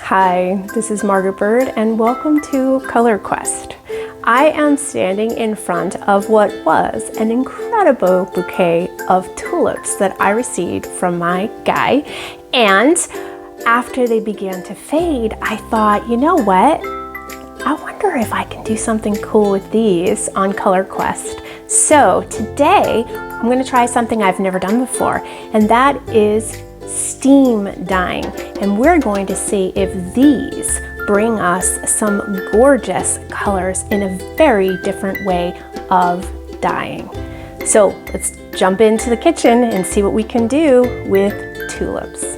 Hi, this is Margaret Byrd and welcome to Color Quest. I am standing in front of what was an incredible bouquet of tulips that I received from my guy, and after they began to fade, I thought, you know what? I wonder if I can do something cool with these on Color Quest. So today I'm going to try something I've never done before, and that is steam dyeing, and we're going to see if these bring us some gorgeous colors in a very different way of dyeing. So let's jump into the kitchen and see what we can do with tulips.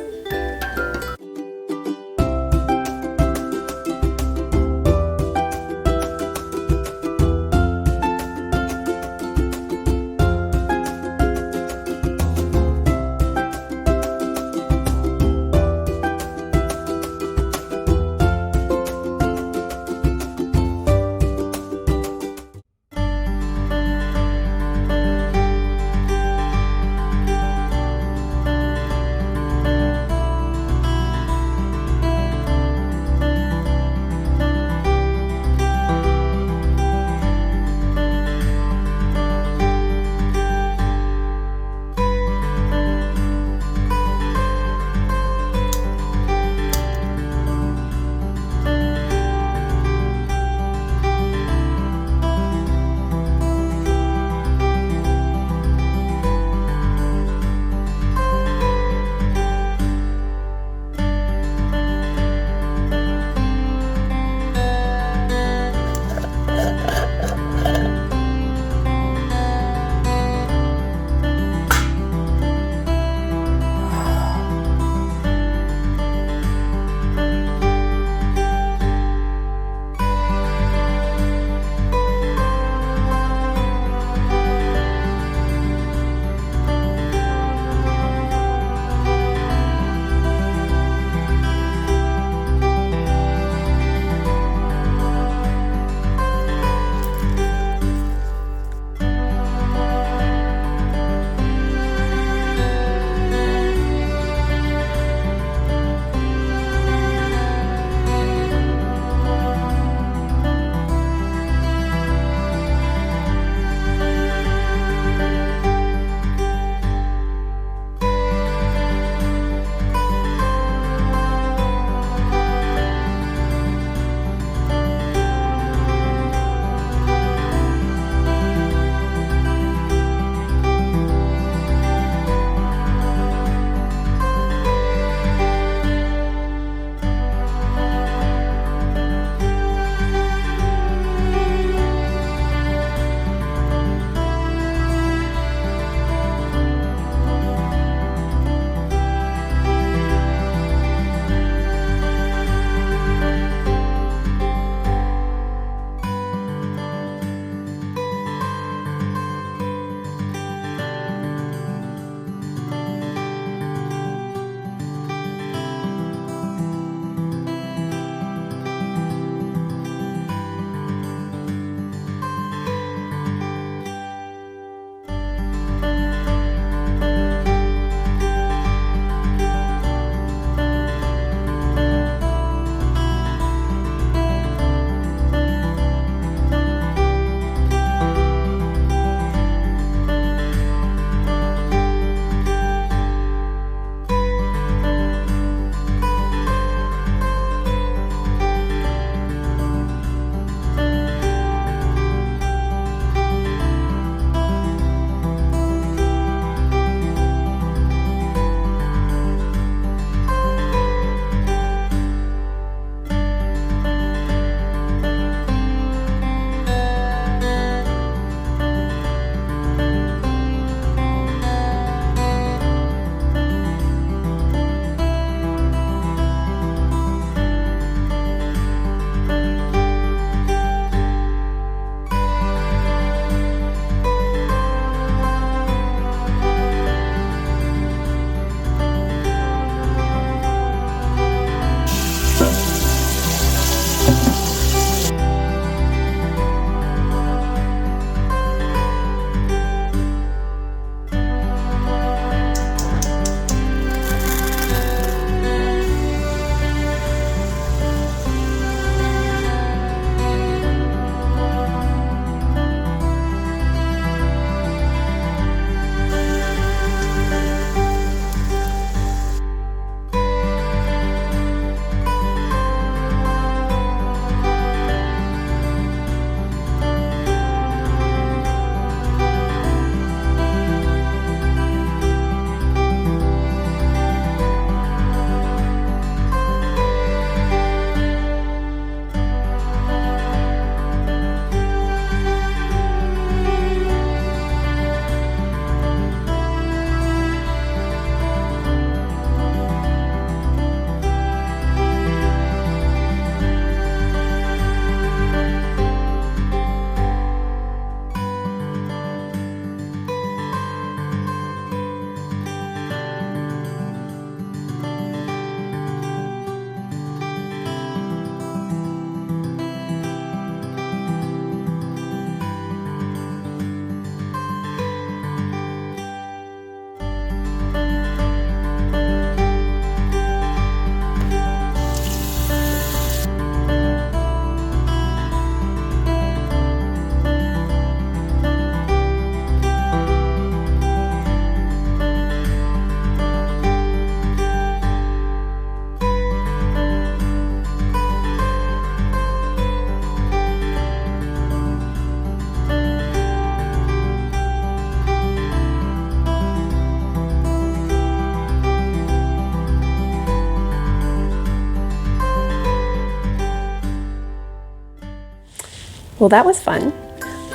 Well, that was fun.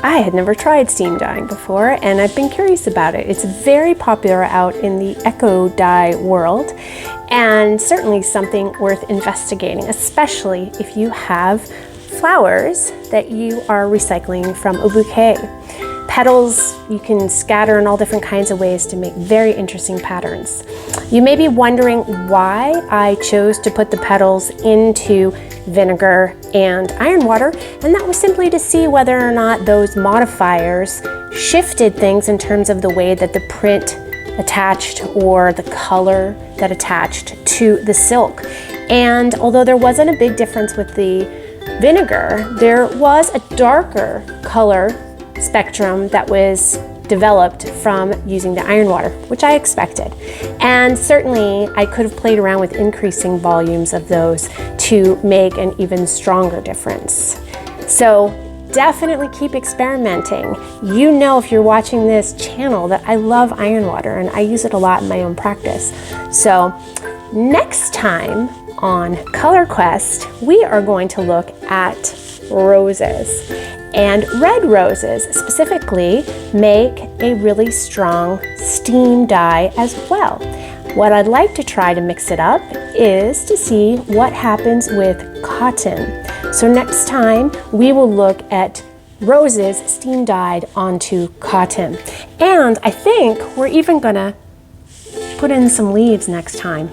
I had never tried steam dyeing before, and I've been curious about it. It's very popular out in the eco dye world, and certainly something worth investigating, especially if you have flowers that you are recycling from a bouquet. Petals you can scatter in all different kinds of ways to make very interesting patterns. You may be wondering why I chose to put the petals into vinegar and iron water, and that was simply to see whether or not those modifiers shifted things in terms of the way that the print attached or the color that attached to the silk. And although there wasn't a big difference with the vinegar, there was a darker color spectrum that was developed from using the iron water, which I expected. And certainly I could have played around with increasing volumes of those to make an even stronger difference. So definitely keep experimenting. You know, if you're watching this channel, that I love iron water and I use it a lot in my own practice. So next time on Color Quest, we are going to look at roses. And red roses specifically make a really strong steam dye as well. What I'd like to try to mix it up is to see what happens with cotton. So next time we will look at roses steam dyed onto cotton. And I think we're even gonna put in some leaves next time.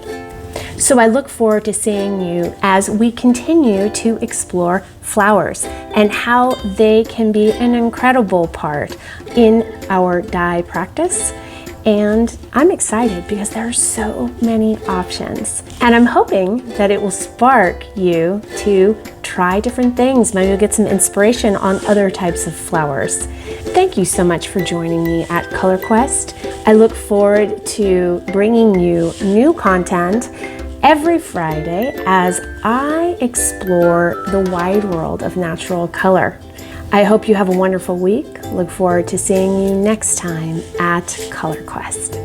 So I look forward to seeing you as we continue to explore flowers and how they can be an incredible part in our dye practice. And I'm excited because there are so many options. And I'm hoping that it will spark you to try different things. Maybe you'll get some inspiration on other types of flowers. Thank you so much for joining me at Color Quest. I look forward to bringing you new content every Friday as I explore the wide world of natural color. I hope you have a wonderful week. Look forward to seeing you next time at Color Quest.